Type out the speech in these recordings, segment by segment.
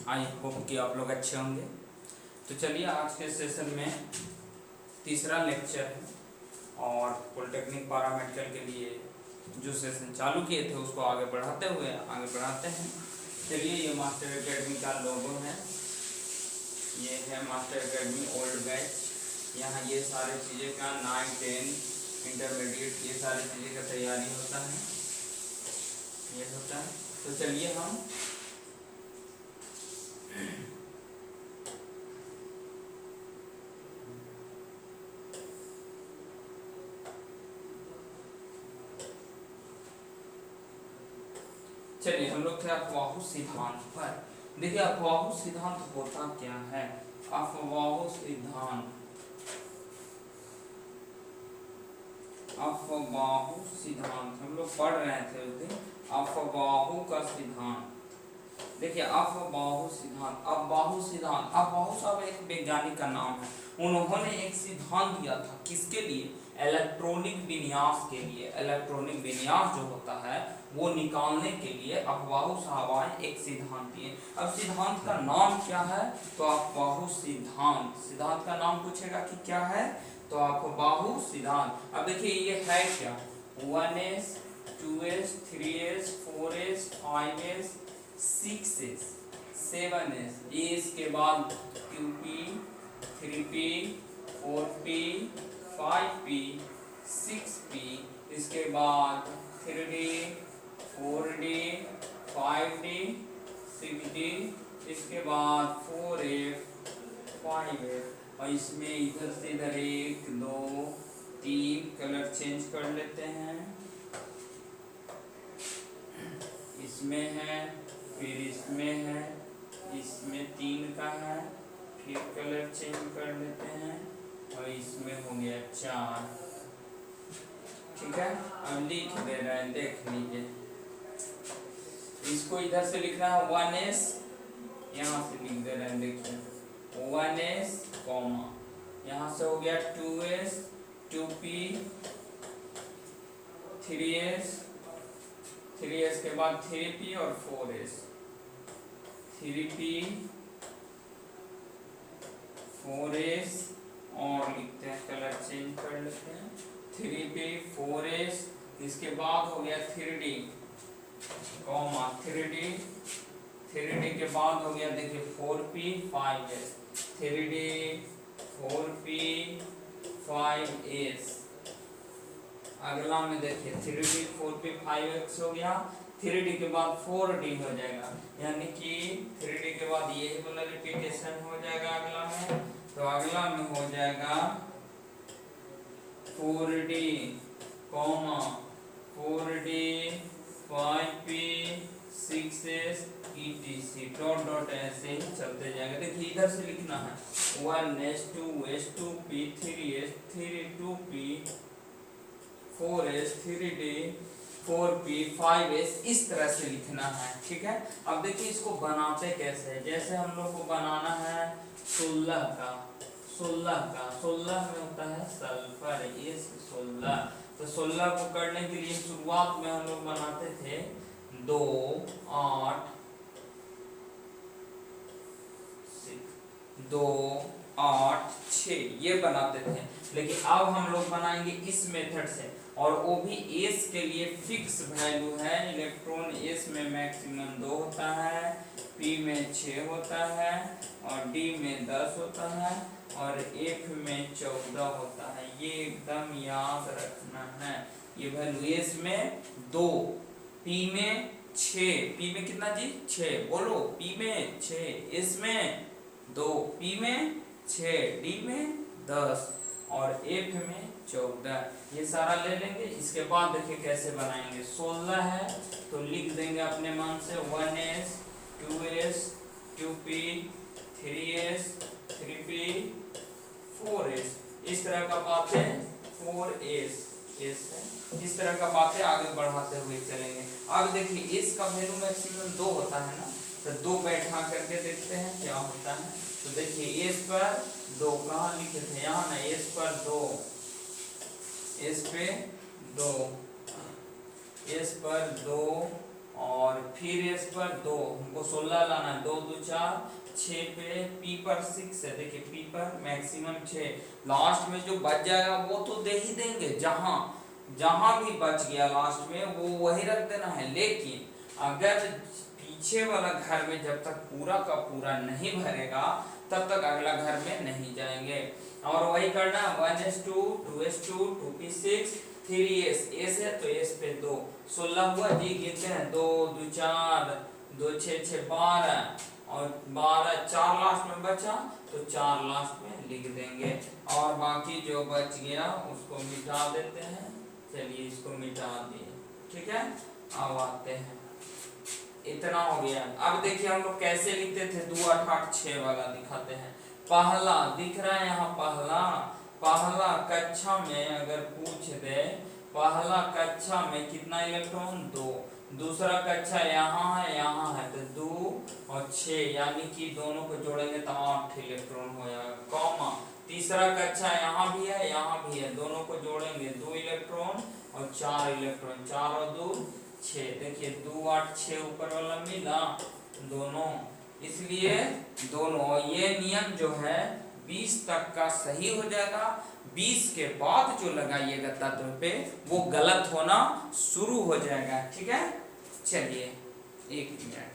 I hope कि आप लोग अच्छे होंगे। तो चलिए आज के सेशन में तीसरा लेक्चर है और पॉलिटेक्निक पैरामेडिकल के लिए जो सेशन चालू किए थे उसको आगे बढ़ाते हैं। चलिए ये मास्टर एकेडमी का लोगो है, ये है मास्टर एकेडमी ओल्ड बैच। यहाँ ये सारी चीज़ें का 9, 10 इंटरमीडिएट ये सारी चीज़ें का तैयारी होता है, ये होता है। तो चलिए हम हम लोग थे अफवाहु सिद्धांत पर। देखिए अफवाहु सिद्धांत होता क्या है। अफवाहु सिद्धांत हम लोग पढ़ रहे थे उस दिन अफवाहु का सिद्धांत। देखिए अफवाहु साहब एक वैज्ञानिक का नाम है। उन्होंने एक सिद्धांत दिया था किसके लिए, इलेक्ट्रॉनिक विन्यास के लिए। इलेक्ट्रॉनिक विन्यास जो होता है वो निकालने के लिए अफवाहु साहब एक सिद्धांत दिए। अब सिद्धांत का नाम क्या है, तो अफवाहु सिद्धांत। सिद्धांत का नाम पूछेगा कि क्या है, तो अफवाहु सिद्धांत। अब देखिए ये है क्या, 1s 2s 3s 4s 5s 6s 7s, इसके बाद 2p 3p 4p 5p 6p, इसके बाद 3d 4d 5d 6d, इसके बाद 4f 5f। और इसमें इधर से इधर 1 2 3 कलर चेंज कर लेते हैं। इसमें है, फिर इसमें है, इसमें 3 का है, फिर कलर चेंज कर लेते हैं और इसमें हो गया 4। ठीक है, अब लिख दे रहे हैं, देख लीजिए। इसको इधर से लिखना है 1s, यहाँ से लिख दे रहे हैं, देखिए 1s कॉमा, यहाँ से हो गया 2s 2p 3s के बाद 3p और 4s 3p 4s, और लिखते हैं कलर चेंज कर लेते हैं 3p 4s, इसके बाद हो गया 3d कॉमा 3d के बाद हो गया देखिए 4p 5s 3d 4p 5s। अगला में देखिए 3d 4p 5x हो गया, 3d के बाद 4d हो जाएगा, यानी कि 3d के बाद ये वाला रिपीटेशन हो जाएगा अगला में। तो अगला में हो जाएगा 4d comma 4d 5p 6s etc dot dot ऐसे ही चलते जाएगा। देखिए इधर से लिखना है 1s 2s 2p 3s 2p 4s 3d 4p 5s, इस तरह से लिखना है। ठीक है, अब देखिए इसको बनाते कैसे है। जैसे हम लोग को बनाना है 16 का 16 में होता है सल्फर, ये 16। तो 16 को करने के लिए शुरुआत में हम लोग बनाते थे 2 8 2 8 6 ये बनाते थे, लेकिन अब हम लोग बनाएंगे इस मेथड से, और वो भी एस के लिए फिक्स वैल्यू है। इलेक्ट्रॉन एस में मैक्सिमम 2 होता है, पी में 6 होता है, और डी में 10 होता है, और एफ में 14 होता है। ये एकदम याद रखना है। ये वैल्यू एस में 2, पी में 6, पी में कितना जी 6 बोलो, पी में 6, एस में 2, पी में 6, डी में 10 और एफ में 14। ये सारा ले लेंगे। इसके बाद देखिए कैसे बनाएंगे। 16 है तो लिख देंगे अपने मन से 1s 2s 2p 3s 3p 4s, इस तरह का बातें 4s इस तरह का बातें आगे बढ़ाते हुए चलेंगे। अब देखिए s का वैल्यू मैक्सिमम 2 होता है ना, तो 2 बैठा करके देखते हैं क्या होता है। तो देखिए s पर 2 कहाँ लिखे थे, यहाँ ना, s पर 2, s पे 2, s पर 2 और फिर एस पर 2, हमको 16 लाना है, 2 2 4 6 पे, पी पर 6 है, देखिए पी पर मैक्सिमम 6, लास्ट में जो बच जाएगा वो तो दे ही देंगे, जहां जहां भी बच गया लास्ट में वो वही रख देना है। लेकिन अगर पीछे वाला घर में जब तक पूरा का पूरा नहीं भरेगा तब तक अगला घर में नहीं जाएंगे। और वही करना 1s2 2s2 2p6 3s, S है तो एस पे 2, 16 हुआ जी, गिनते हैं 2 2 4 2 6 6 12 और 12 4 लास्ट में बचा तो 4 लास्ट में लिख देंगे और बाकी जो बच गया उसको मिटा देते हैं। चलिए इसको मिटा दिए, ठीक है। अब आते हैं, इतना हो गया। अब देखिए हम लोग कैसे लिखते थे, 2 8 8 6 वाला दिखाते हैं। पहला दिख रहा है यहाँ, पहला कक्षा में अगर पूछ दे पहला कक्षा में कितना इलेक्ट्रॉन 2, दूसरा कक्षा यहाँ है तो 2 और 6 यानी कि दोनों को जोड़ेंगे तो 8 इलेक्ट्रॉन हो जाएगा, कॉमा तीसरा कक्षा यहाँ भी है, दोनों को जोड़ेंगे 2 इलेक्ट्रॉन और 4 इलेक्ट्रॉन, 4 और 2 6, देखिए 2 8 6 ऊपर वाला मिला दोनों, इसलिए दोनों ये नियम जो है 20 तक का सही हो जाएगा। 20 के बाद जो लगाइएगा तत्व पे वो गलत होना शुरू हो जाएगा, ठीक है। चलिए 1 मिनट,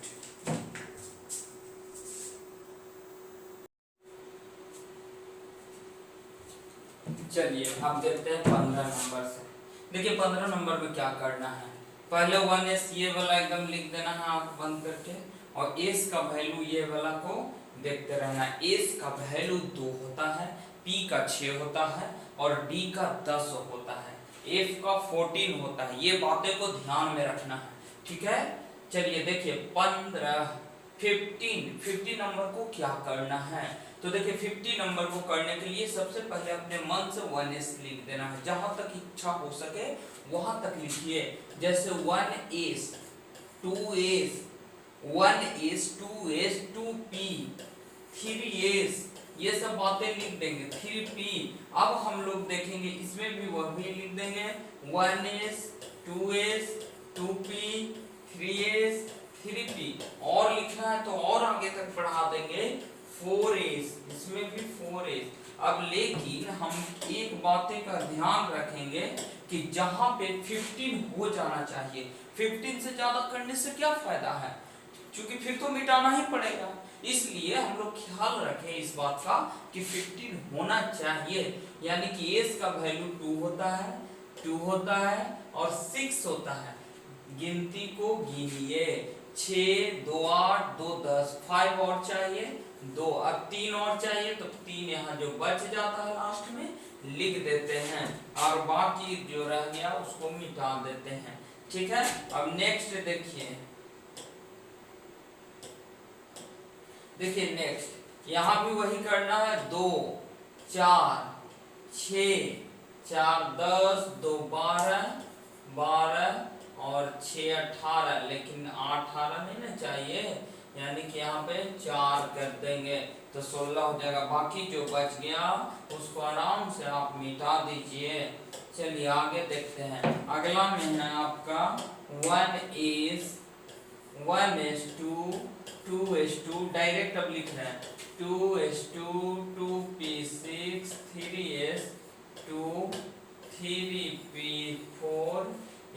चलिए अब देखते हैं 15 नंबर से। देखिए 15 नंबर में क्या करना है, पहले 1s ये वाला एकदम लिख देना है आंख बंद करके, और s का वैल्यू ये वाला को देखते रहना। s का वैल्यू 2 होता है, p का 6 होता है और d का 10 होता है, f का 14 होता है। ये बातें को ध्यान में रखना है, ठीक है। चलिए देखिए 15 नंबर को क्या करना है, तो देखिए 50 नंबर को करने के लिए सबसे पहले अपने मन से 1s लिख देना है, जहां तक इच्छा हो सके वहां तक लिखिए। जैसे 1s 2s 1s 2s 2p 3s, ये सब बातें लिख देंगे, 3p। अब हम लोग देखेंगे इसमें भी वह भी लिख देंगे 1s 2s 2p 3s 3p, और लिखना है तो और आगे तक बढ़ा देंगे 4s, इसमें भी 4s। अब लेकिन हम एक बातें का ध्यान रखेंगे कि जहां पे 15 हो जाना चाहिए, 15 से ज्यादा करने से क्या फायदा है, क्योंकि फिर तो मिटाना ही पड़ेगा। इसलिए हम लोग ख्याल रखें इस बात का कि 15 होना चाहिए, यानी कि s का वैल्यू 2 होता है और 6 होता है। गिनती को गिनिए, 6 2 8 2 10, 5 और चाहिए 2, अब 3 और चाहिए तो 3 यहाँ जो बच जाता है लास्ट में लिख देते हैं, और बाकी जो रह गया उसको मिटा देते हैं, ठीक है। अब नेक्स्ट देखिए नेक्स्ट यहाँ भी वही करना है, 2 4 6 4 10 2 12 और 6 18, लेकिन 18 नहीं ना चाहिए, यानी कि यहाँ पे 4 कर देंगे तो 16 हो जाएगा। बाकी जो बच गया उसको आराम से आप मिटा दीजिए। चलिए आगे देखते हैं, अगला में है आपका 1s2 2s2, डायरेक्ट अब लिख रहे हैं 2s2 2p6 3s2 3p4,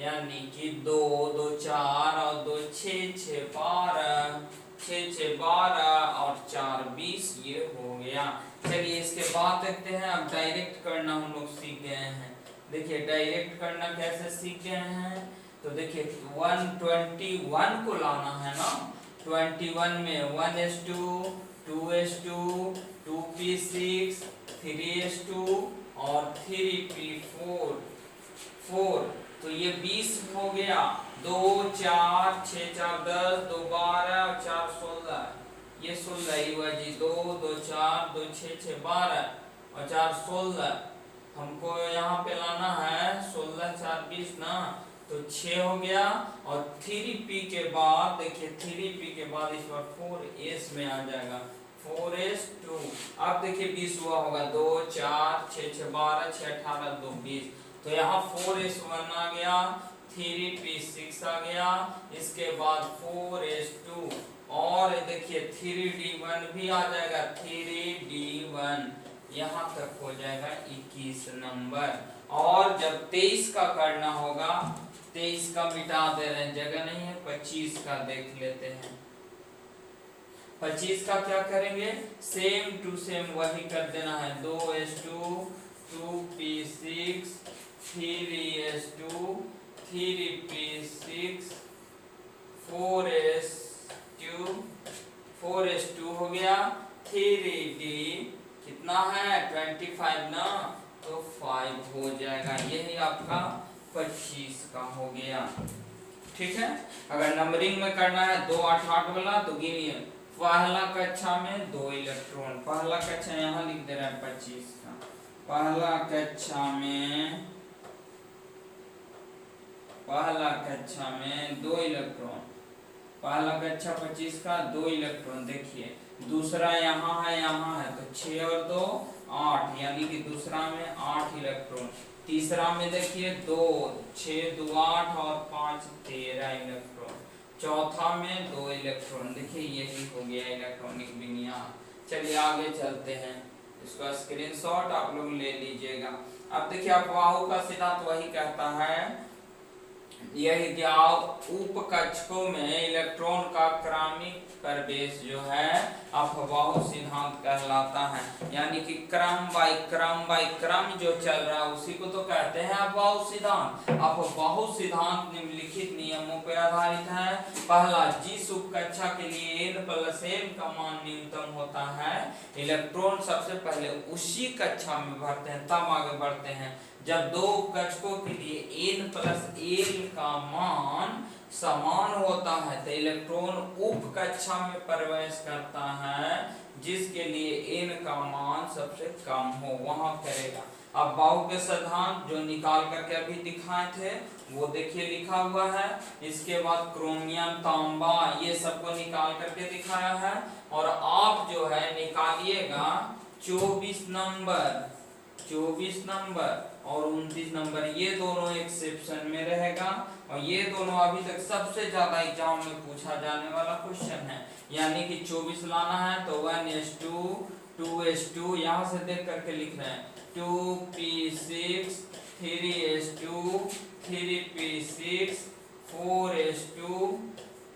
यानी कि 2 2 4 और 2 6 6 12 6 6 12 और 4 20, ये हो गया। चलिए इसके बाद देखते हैं, अब डायरेक्ट करना हम लोग सीख गए हैं। देखिए डायरेक्ट करना कैसे सीख गए हैं, तो देखिए 121 को लाना है ना, 21 में 1s2 2s2 2p6 3s2 और 3p4, तो ये 20 हो गया। 2 4 6 4 10 2 12 और 4 16, ये 16 ही हुआ जी। 2 2 4 2 6 6 12 और 4 16, हमको यहाँ पे लाना है 16 4 20 ना, तो 6 हो गया। और 3p के बाद देखिए 3p के बाद इस बार 4s में आ जाएगा 4s2। अब देखिए 20 हुआ होगा, 2 4 6 6 12 6 18 2 20, तो यहाँ 4s1 आ गया, 3p6 आ गया। इसके बाद 4s2 और देखिए 3d1 भी आ जाएगा, 3d1 यहाँ तक हो जाएगा 21 नंबर। और जब 23 का करना होगा, 23 का मिटा दे रहे हैं, जगह नहीं है, 25 का देख लेते हैं। 25 का क्या करेंगे, सेम टू सेम वही कर देना है, 2s2 2p6 3s2 3p6 4s2 हो गया, 3d कितना है 25 ना, तो 5 हो जाएगा। यही आपका 25 का हो गया। ठीक है, अगर नंबरिंग में करना है 2 8 8 वाला तो गिनिए, पहला कक्षा में 2 इलेक्ट्रॉन, पहला कक्षा यहाँ लिख दे रहे हैं 25 का, पहला कक्षा में 2 इलेक्ट्रॉन, पहला कक्षा 25 का 2 इलेक्ट्रॉन। देखिए दूसरा यहाँ है तो 6 और 2 8, यानी कि दूसरा में 8 इलेक्ट्रॉन। तीसरा में देखिए 2 6 2 8 और 5 13 इलेक्ट्रॉन। चौथा में 2 इलेक्ट्रॉन। देखिए यही हो गया इलेक्ट्रॉनिक विन्यास। चलिए आगे चलते हैं, इसका स्क्रीनशॉट आप लोग ले लीजिएगा। अब देखिए अफवाहों का सिद्धांत वही कहता है, यही कि उपकक्षकों में इलेक्ट्रॉन का क्रमिक प्रवेश जो है अफवाह सिद्धांत कहलाता है। यानी कि क्रम बाय क्रम जो चल रहा है उसी को तो कहते हैं अफवाह सिद्धांत। अफवाह सिद्धांत निम्नलिखित नियमों पर आधारित है। पहला, जिस उपकक्षा के लिए n+n का मान न्यूनतम होता है, इलेक्ट्रॉन सबसे पहले उसी कक्षा में भरते हैं, तब आगे बढ़ते हैं। जब दो उपकक्षकों के लिए n+l का मान समान होता है तो इलेक्ट्रॉन उप कक्षा में प्रवेश करता है जिसके लिए n का मान सबसे कम हो, वहां करेगा। अब बाउ के सिद्धांत जो निकाल करके अभी दिखाए थे वो देखिए लिखा हुआ है। इसके बाद क्रोमियम, तांबा, ये सबको निकाल करके दिखाया है। और आप जो है निकालिएगा 24 नंबर और 29 नंबर, ये दोनों एक्सेप्शन में रहेगा। और ये दोनों अभी तक सबसे ज्यादा एग्जाम में पूछा जाने वाला क्वेश्चन है। यानी कि 24 लाना है तो 1s2 2s2, यहाँ से देख करके लिख रहे हैं 2p6 3s2 3p6 4s2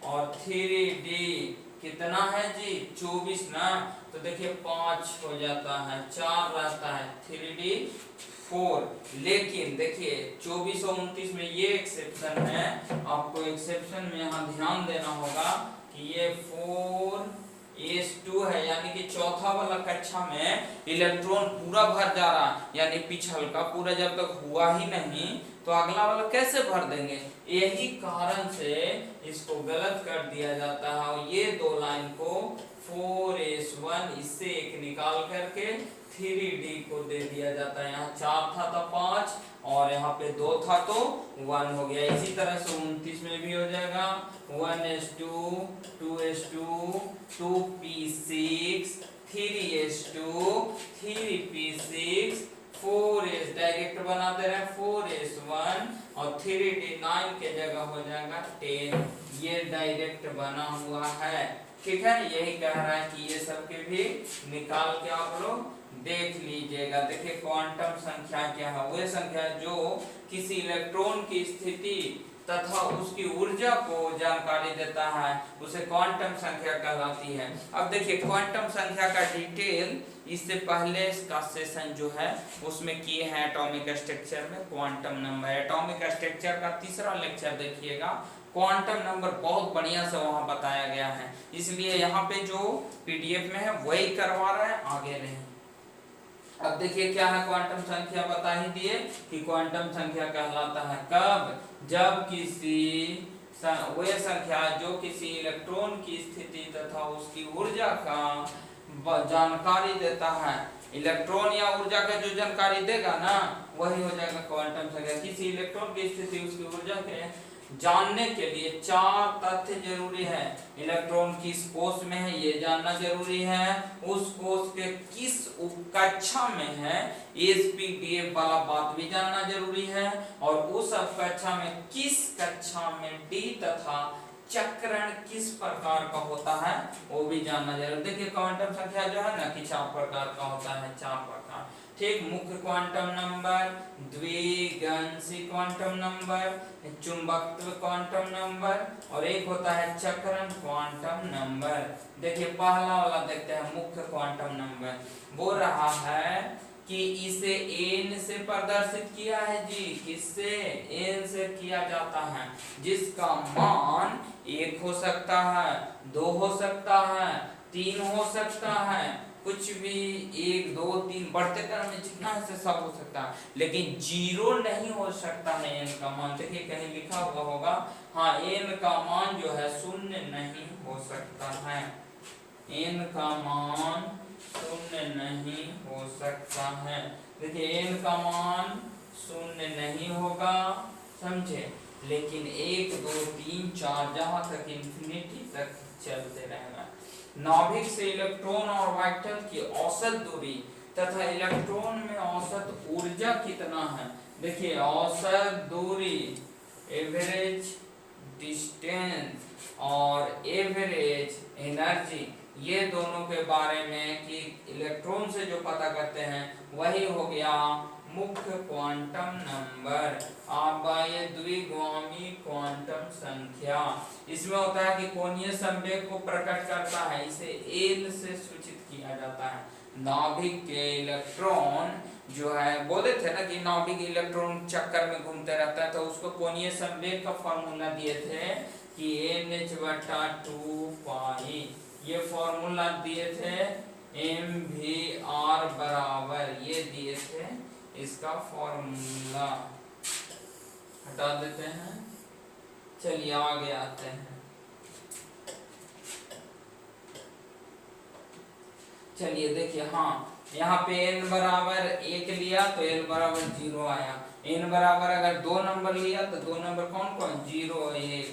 और 3d कितना है जी 24 ना, तो देखिए 5 हो जाता है, 4 रहता है, 3d 4। लेकिन देखिए 24 और 29 में ये एक्सेप्शन है, आपको एक्सेप्शन में यहाँ ध्यान देना होगा कि ये 4s2 है, यानी कि चौथा वाला कक्षा में इलेक्ट्रॉन पूरा भर जा रहा है, यानी पिछल का पूरा जब तक हुआ ही नहीं तो अगला वाला कैसे भर देंगे। यही कारण से इसको गलत कर दिया जाता है। और ये दो लाइन को 4s1 इससे एक निकाल करके 3d को दे दिया जाता है। यहाँ 4 था तो 5 और यहाँ पे 2 था तो 1 हो गया। इसी तरह से 29 में भी हो जाएगा 1s2 2s2 2p6 3s2 3p6 4s direct बना दे रहे हैं 4s1 और 3d 9 के जगह हो जाएगा 10। ये डायरेक्ट बना हुआ है, ठीक है। यही कह रहा है कि ये सब के भी निकाल के आप लोग देख लीजिएगा। देखिए क्वांटम संख्या क्या है, वह संख्या जो किसी इलेक्ट्रॉन की स्थिति तथा उसकी ऊर्जा को जानकारी देता है उसे क्वांटम संख्या कहलाती है। अब देखिए क्वांटम संख्या का डिटेल इससे पहले का सेशन जो है उसमें किए हैं एटॉमिक स्ट्रक्चर में। क्वांटम नंबर एटॉमिक स्ट्रक्चर का तीसरा लेक्चर देखिएगा। क्वांटम नंबर बहुत बढ़िया से वहां बताया गया है, इसलिए यहाँ पे जो पीडीएफ में है वही करवा रहे हैं, आगे नहीं। अब देखिए क्या है क्वांटम संख्या, बता ही दिए कि क्वांटम संख्या कहलाता है कब, जब किसी वह संख्या जो किसी इलेक्ट्रॉन की स्थिति तथा उसकी ऊर्जा का जानकारी देता है इलेक्ट्रॉन या ऊर्जा का जो जानकारी देगा ना वही हो जाएगा क्वांटम संख्या। किसी इलेक्ट्रॉन की स्थिति उसकी ऊर्जा के जानने के लिए 4 तथ्य जरूरी है। इलेक्ट्रॉन किस कोष में है ये जानना जरूरी है, उस कोष के किस कक्षा में है एसपीडीएफ वाला बात भी जानना जरूरी है, और उस कक्षा में किस कक्षा में डी तथा चक्रण किस प्रकार का होता है वो भी जानना जरूरी। देखिए क्वांटम संख्या जो है ना कि 4 प्रकार का होता है, 4 प्रकार। ठीक, मुख्य क्वांटम नंबर, द्विगांशी क्वांटम नंबर, चुंबकत्व क्वांटम नंबर, और एक होता है चक्रण क्वांटम नंबर। देखिए पहला वाला देखते हैं मुख्य क्वांटम नंबर। वो रहा है कि इसे n से प्रदर्शित किया है जी, किससे? n से किया जाता है, जिसका मान 1 हो सकता है, 2 हो सकता है, 3 हो सकता है, कुछ भी 1 2 3 बढ़ते क्रम में जितना है सब हो सकता है, लेकिन 0 नहीं हो सकता है n का मान। देखिए कहीं लिखा हुआ होगा, हाँ n का मान जो है 0 नहीं हो सकता है, n का मान 0 नहीं हो सकता है। देखिए n का मान 0 नहीं होगा, समझे, लेकिन 1 2 3 4 जहां तक इंफिनिटी तक चलते रहेगा। नाभिक से इलेक्ट्रॉन और वाइटल की औसत दूरी तथा इलेक्ट्रॉन में औसत ऊर्जा कितना है। देखिए औसत दूरी, एवरेज डिस्टेंस और एवरेज एनर्जी, ये दोनों के बारे में कि इलेक्ट्रॉन से जो पता करते हैं वही हो गया मुख्य क्वांटम नंबर। अब ये द्विगामी क्वांटम संख्या, इसमें होता है कि कोणीय संवेग को प्रकट करता है, इसे एल से सूचित किया जाता है। नाभिक के इलेक्ट्रॉन जो है, बोले थे ना कि नाभिक इलेक्ट्रॉन चक्कर में घूमते रहता है, तो उसको कोणीय संवेग का फॉर्मूला दिए थे कि NH/2 पाई, ये फॉर्मूला दिए थे mvr बराबर, ये दिए थे इसका फॉर्मूला, हटा देते हैं। चलिए आगे आते हैं। चलिए देखिए, हाँ यहाँ पे n बराबर 1 लिया तो n बराबर 0 आया, n बराबर अगर 2 नंबर लिया तो 2 नंबर कौन कौन, 0 1,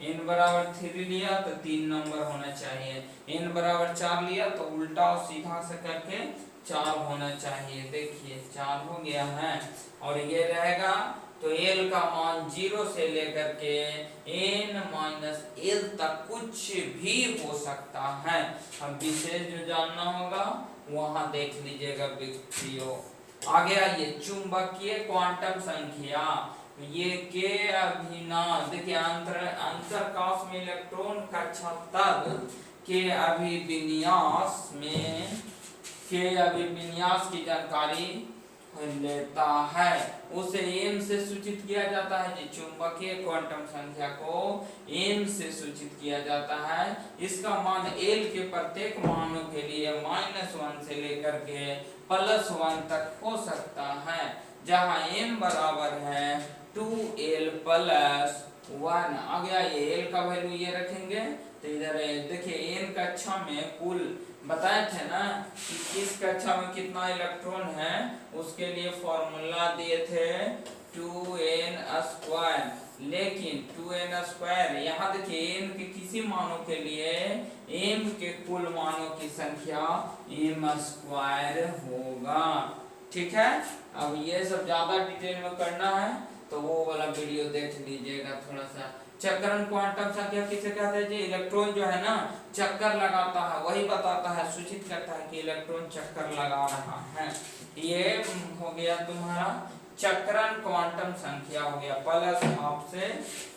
n बराबर 3 लिया तो 3 नंबर होना चाहिए, n बराबर 4 लिया तो उल्टा और सीधा से करके 4 होना चाहिए। देखिए 4 हो गया है, और ये रहेगा तो l का मान 0 से लेकर के n-l तक कुछ भी हो सकता है। अब विशेष जो जानना होगा वहां देख लीजिएगा वीडियो। आगे आइए, चुंबकीय क्वांटम संख्या, ये के अभिन्नास, देखिए अंतरकाश में इलेक्ट्रॉन कक्षा तल के अभिविन्यास में, के अभिविन्यास की जानकारी लेता है, उसे m से सूचित किया जाता है जी। चुंबकीय क्वांटम संख्या को m से सूचित किया जाता है। इसका मान l के प्रत्येक मानों के लिए -1 से लेकर के +1 तक हो सकता है, जहां m बराबर है 2l + 1। आ गया, ये l का वैल्यू ये रखेंगे तो इधर देखिए n कक्षा में कुल बताए थे ना कि किस कक्षा में कितना इलेक्ट्रॉन है, उसके लिए फॉर्मूला दिए थे 2n², लेकिन 2n², यहाँ देखिए n के किसी मानों के लिए m के कुल मानों की संख्या m² होगा। ठीक है, अब ये सब ज्यादा डिटेल में करना है तो वो वाला वीडियो देख लीजिएगा थोड़ा सा। चक्रण क्वांटम संख्या किसे कहते हैं जी, इलेक्ट्रॉन जो है ना चक्कर लगाता है, वही बताता है, सूचित करता है कि इलेक्ट्रॉन चक्कर लगा रहा है। ये हो गया तुम्हारा चक्रण क्वांटम संख्या, हो गया +12 से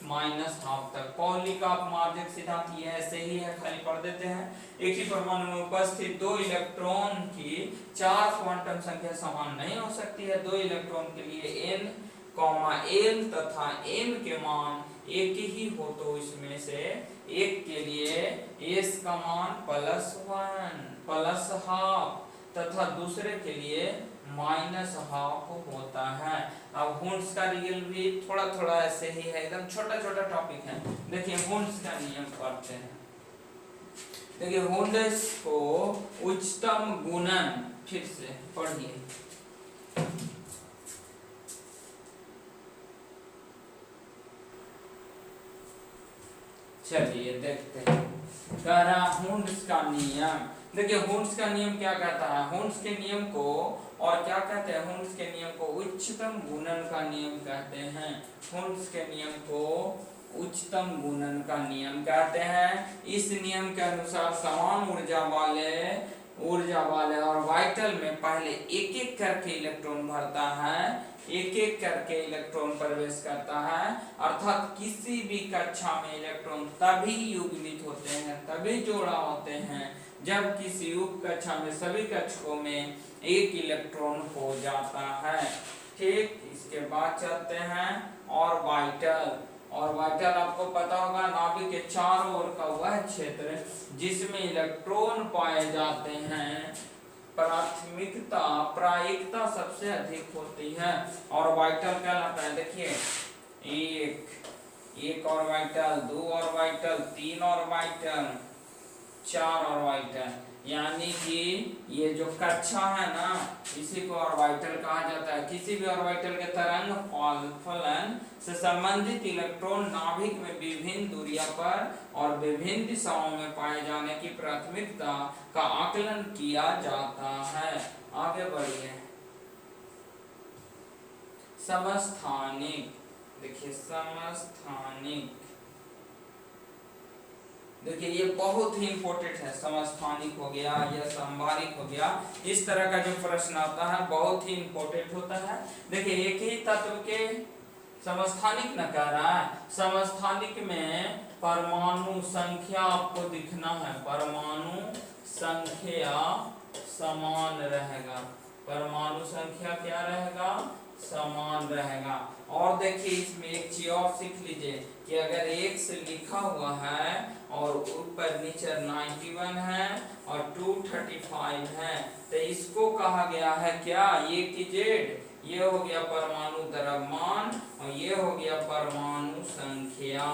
-12 तक। पॉली का अपमार्जक सिद्धांत ये ऐसे ही है, खाली पढ़ देते हैं। एक ही परमाणु में उपस्थित 2 इलेक्ट्रॉन की 4 क्वांटम संख्या समान नहीं हो सकती है। 2 इलेक्ट्रॉन के लिए n, l तथा m के मान एक ही हो तो इसमें से एक के लिए s का मान +1 +12 तथा दूसरे के लिए -12 होता है। अब हुंड्स का रियल भी थोड़ा थोड़ा ऐसे ही है, एकदम छोटा छोटा टॉपिक है। देखिए हुंड्स का नियम पढ़ते हैं। देखिए हुंड्स को उच्चतम गुणन, फिर से पढ़िए। चलिए देखते हैं, कह रहा हुंड्स का नियम। देखिए हुंड्स का नियम क्या कहता है, हुंड्स के नियम को और क्या कहते हैं, हुंड्स के नियम को उच्चतम गुणन का नियम कहते हैं। हुंड्स के नियम को उच्चतम गुणन का नियम कहते हैं। इस नियम के अनुसार समान ऊर्जा वाले और वाइटल में पहले एक एक करके इलेक्ट्रॉन भरता है, एक एक करके इलेक्ट्रॉन प्रवेश करता है। अर्थात किसी भी कक्षा में इलेक्ट्रॉन तभी युग्मित होते हैं, तभी जोड़ा होते हैं, जब किसी उप कक्षा में सभी कक्षकों में एक इलेक्ट्रॉन हो जाता है। ठीक, इसके बाद चलते हैं ऑर्बिटल। ऑर्बिटल आपको पता होगा, नाभिक के चारों ओर का वह क्षेत्र जिसमें इलेक्ट्रॉन पाए जाते हैं, प्रायिकता सबसे अधिक होती है। ऑर्बिटल कहलाता है, देखिए एक ऑर्बिटल, 2 ऑर्बिटल, 3 ऑर्बिटल, 4 ऑर्बिटल, यानी कि ये जो कक्षा है ना, इसी को ऑर्बिटल कहा जाता है। किसी भी ऑर्बिटल के तरंग फलन से संबंधित इलेक्ट्रॉन नाभिक में विभिन्न दूरियों पर और विभिन्न दिशाओं में पाए जाने की प्राथमिकता का आकलन किया जाता है। आगे बढ़िए, समस्थानिक। देखिए समस्थानिक, देखिए ये बहुत ही इंपॉर्टेंट है। समस्थानिक हो गया या संभारिक हो गया, इस तरह का जो प्रश्न आता है बहुत ही इंपॉर्टेंट होता है। देखिए एक ही तत्व के समस्थानिक न कह रहा है, समस्थानिक में परमाणु संख्या आपको दिखना है, परमाणु संख्या समान रहेगा, परमाणु संख्या क्या रहेगा, समान रहेगा। और देखिए इसमें एक चीज और सीख लीजिए कि अगर 1 से लिखा हुआ है और ऊपर नीचे 91 है और 235 है, तो इसको कहा गया है क्या, ये की जेड, ये हो गया परमाणु द्रव्यमान और ये हो गया परमाणु संख्या,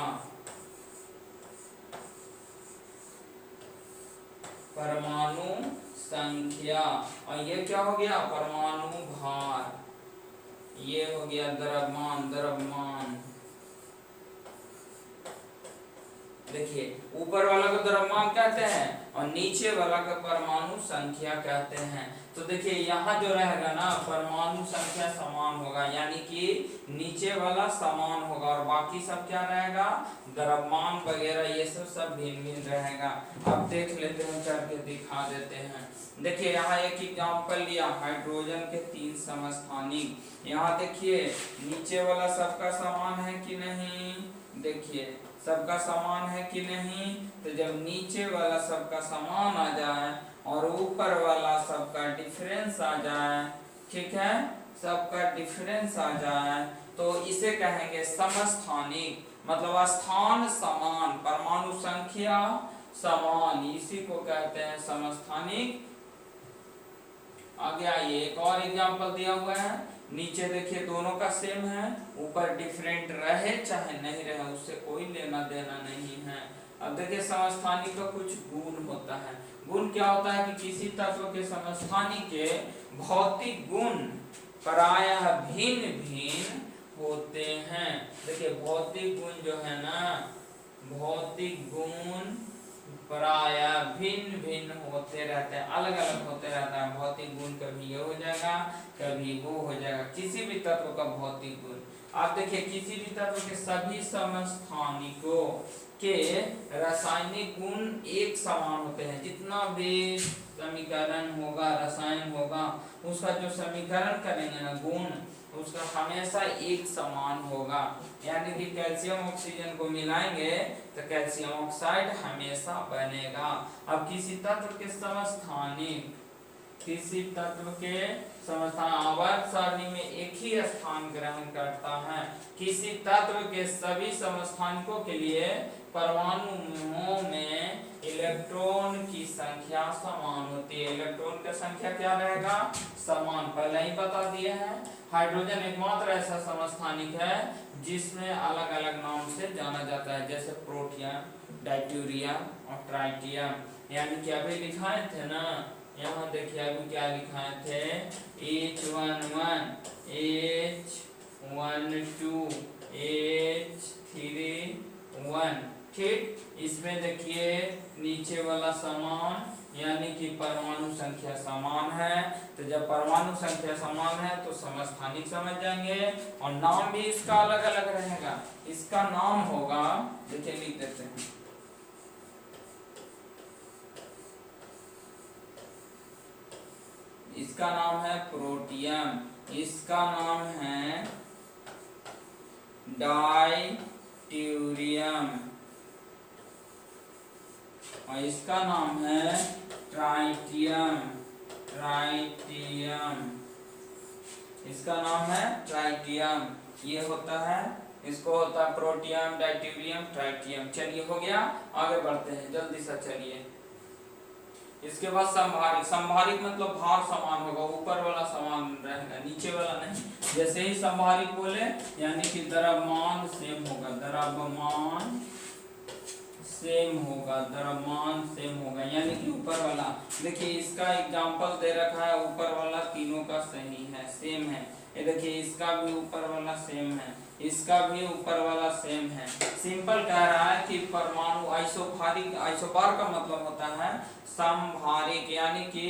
परमाणु संख्या, और ये क्या हो गया, परमाणु भार, ये हो गया द्रव्यमान। देखिए ऊपर वाला को द्रव्यमान कहते हैं और नीचे वाला को परमाणु संख्या कहते हैं। तो देखिए यहाँ जो रहेगा ना, परमाणु संख्या समान होगा, यानी कि नीचे वाला समान होगा और बाकी सब क्या रहेगा, द्रव्यमान वगैरह ये सब भिन्न भिन्न रहेगा। अब देख लेते हैं, करके दिखा देते हैं। देखिए यहाँ एक एग्जाम्पल लिया, हाइड्रोजन के 3 समस्थानिक। यहाँ देखिए नीचे वाला सबका समान है कि नहीं, देखिए सबका समान है कि नहीं, तो जब नीचे वाला सबका समान आ जाए और ऊपर वाला सबका डिफरेंस आ जाए, ठीक है, सबका डिफरेंस आ जाए, तो इसे कहेंगे समस्थानिक। मतलब स्थान समान, परमाणु संख्या समान, इसी को कहते हैं समस्थानिक। आगे आइए, एक और एग्जांपल दिया हुआ है, नीचे देखिए दोनों का सेम है, ऊपर डिफरेंट रहे चाहे नहीं रहे उससे कोई लेना देना नहीं है। अब देखिए समस्थानिक का कुछ गुण होता है। गुण क्या होता है कि किसी तत्व के समस्थानिक के भौतिक गुण प्रायः भिन्न भिन्न होते हैं। देखिए भौतिक गुण जो है ना, भौतिक गुण प्रायः भिन्न भिन्न होते रहते हैं, अलग अलग होते रहता है। भौतिक गुण कभी ये हो जाएगा, कभी वो हो जाएगा, किसी भी तत्व का भौतिक गुण। आप देखिए किसी भी तत्व के सभी समस्थानिकों के रासायनिक गुण एक समान होते हैं। जितना भी समीकरण होगा, रसायन होगा, उसका जो समीकरण करेंगे ना गुण, उसका हमेशा एक समान होगा। यानी कि कैल्शियम ऑक्सीजन को मिलाएंगे तो कैल्शियम ऑक्साइड हमेशा बनेगा। अब किसी तत्व के समस्थानिक, किसी तत्व के समस्थान आवर्त सारणी में एक ही स्थान ग्रहण करता है। किसी तत्व के सभी समस्थानिकों के लिए परमाणुओं में इलेक्ट्रॉन की संख्या समान होती है। इलेक्ट्रॉन की संख्या क्या रहेगा, समान, पहले ही बता दिए हैं। हाइड्रोजन एकमात्र ऐसा समस्थानिक है जिसमें अलग अलग नाम से जाना जाता है, जैसे प्रोटियम, डायट्यूरियम और ट्राइटियम। यानी कि अभी लिखाए थे ना, यहाँ देखिए अभी क्या लिखाए थे, H11 H12 H31, ठीक। इसमें देखिए नीचे वाला समान, यानी कि परमाणु संख्या समान है। तो जब परमाणु संख्या समान है तो समस्थानिक समझ जाएंगे, और नाम भी इसका अलग अलग रहेगा। इसका नाम होगा, देखिए लिख देते हैं, इसका नाम है प्रोटियम, इसका नाम है डायट्यूरियम, और इसका नाम है ट्राइटियम, इसका नाम है ट्राइटियम। ये होता है, इसको होता है प्रोटियम, डायट्यूरियम, ट्राइटियम। चलिए हो गया, आगे बढ़ते हैं जल्दी से, चलिए। इसके बाद संभारिक। संभारिक मतलब भार समान होगा, ऊपर वाला समान रहेगा, नीचे वाला नहीं। जैसे ही संभारिक बोले यानी कि द्रव्यमान सेम होगा, द्रव्यमान सेम होगा, यानी कि ऊपर वाला। देखिए इसका एग्जांपल दे रखा है, ऊपर वाला तीनों का सही है, सेम है। ये देखिए इसका भी ऊपर वाला सेम है, इसका भी ऊपर वाला सेम है। सिंपल कह रहा है कि परमाणु आइसोबारिक, आइसोबार का मतलब होता है समभारिक, यानी कि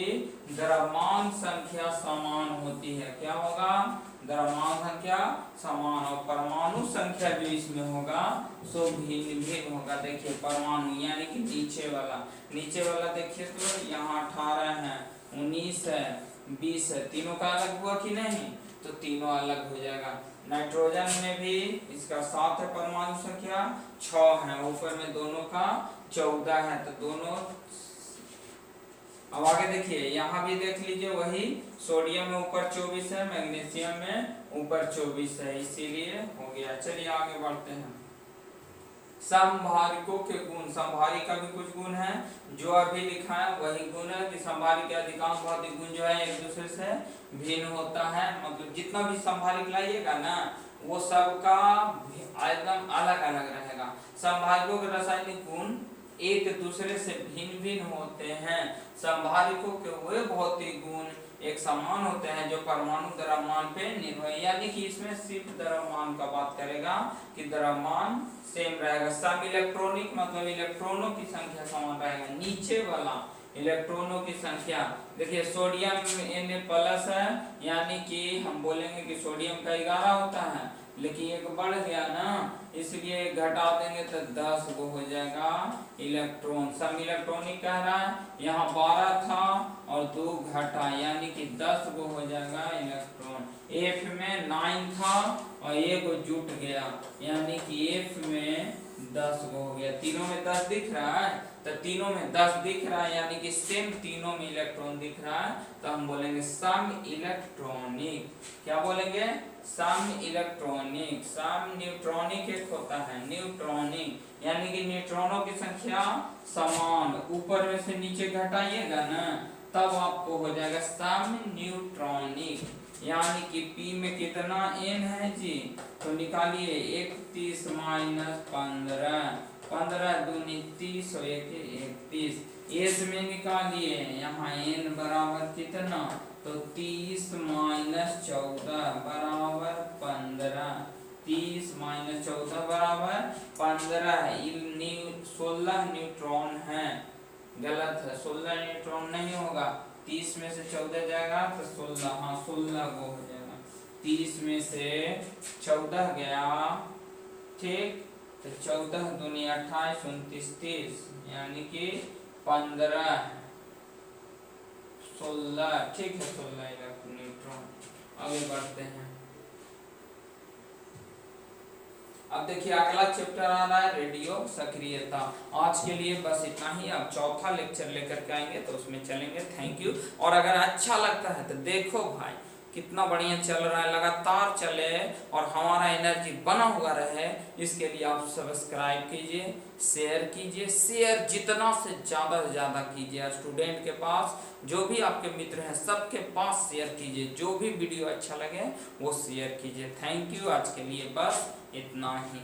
द्रव्यमान संख्या समान होती है। क्या होगा, द्रव्यमान संख्या समान, और परमाणु संख्या जो इसमें होगा सो भिन्न भिन्न होगा। देखिए परमाणु यानी कि नीचे वाला देखिए, तो यहाँ 18 है, 19 है, 20 है, तीनों का अलग हुआ कि नहीं, तो तीनों अलग हो जाएगा। नाइट्रोजन में भी इसका 7 है परमाणु संख्या, 6 है, ऊपर में दोनों का 14 है, तो दोनों। अब आगे देखिए, यहाँ भी देख लीजिए वही, सोडियम में ऊपर 24 है, मैग्नीशियम में ऊपर 24 है, इसीलिए हो गया। चलिए आगे बढ़ते हैं। समभारिकों के गुण। समभारिक का भी कुछ गुण है, जो अभी लिखा है वही गुण है कि समभारिक के अधिकांश भौतिक गुण जो है एक दूसरे से भिन्न होता है। मतलब जितना भी समभारिक लाइएगा ना, वो सबका एकदम अलग अलग रहेगा। समभारिकों के रासायनिक गुण एक दूसरे से भिन्न भिन्न होते हैं। समभारिकों के वे भौतिक गुण एक समान होते हैं जो परमाणु द्रव्यमान पे निर्भर, यानी कि इसमें सिर्फ द्रव्यमान का बात करेगा कि द्रव्यमान सेम रहेगा। सम इलेक्ट्रॉनिक मतलब इलेक्ट्रॉनों की संख्या समान रहेगा। नीचे वाला इलेक्ट्रॉनों की संख्या, देखिए सोडियम Na+ है, यानी कि हम बोलेंगे कि सोडियम का 11 होता है, लेकिन एक बढ़ गया ना, इसलिए घटा देंगे तो 10 गो हो जाएगा इलेक्ट्रॉन। सम इलेक्ट्रॉनिक कह रहा है, यहाँ 12 था और 2 घटा, यानी कि 10 गो हो जाएगा इलेक्ट्रॉन। F में 9 था और 1 जुट गया, यानी कि F में 10 गो हो गया। तीनों में 10 दिख रहा है, तो तीनों में 10 दिख रहा है, यानी कि सेम तीनों में इलेक्ट्रॉन दिख रहा है, तो हम बोलेंगे सम इलेक्ट्रॉनिक। क्या बोलेंगे, सम इलेक्ट्रॉनिक। सम न्यूट्रॉनिक एक होता है, न्यूट्रॉनिक यानी कि न्यूट्रॉनों की संख्या समान, ऊपर में से नीचे घटाइएगा ना तब आपको हो जाएगा सम न्यूट्रॉनिक। यानी कि P में कितना N है जी, तो निकालिए 31 - 15, 15 दूनी 30 और 1 31। S में निकालिए, यहाँ N बराबर कितना, तो 30 - 14 बराबर 15, 30 - 14 बराबर 15 है। 16 न्यूट्रॉन है, गलत है, 16 न्यूट्रॉन नहीं होगा। 30 में से 14 जाएगा तो 16, हाँ 16 गो हो जाएगा। 30 में से 14 गया, ठीक, तो 14 दूनी 28, 29, 30, यानी कि 15, 16, ठीक है, 16 न्यूट्रॉन। आगे बढ़ते हैं। अब देखिए अगला चैप्टर आ रहा है रेडियो सक्रियता। आज के लिए बस इतना ही, अब चौथा लेक्चर लेकर के आएंगे तो उसमें चलेंगे। Thank you. और अगर अच्छा लगता है तो देखो भाई कितना बढ़िया चल रहा है, लगातार चले और हमारा एनर्जी बना हुआ रहे, इसके लिए आप सब्सक्राइब कीजिए, शेयर कीजिए, शेयर जितना से ज़्यादा कीजिए। स्टूडेंट के पास, जो भी आपके मित्र हैं सबके पास शेयर कीजिए, जो भी वीडियो अच्छा लगे वो शेयर कीजिए। Thank you. आज के लिए बस इतना ही।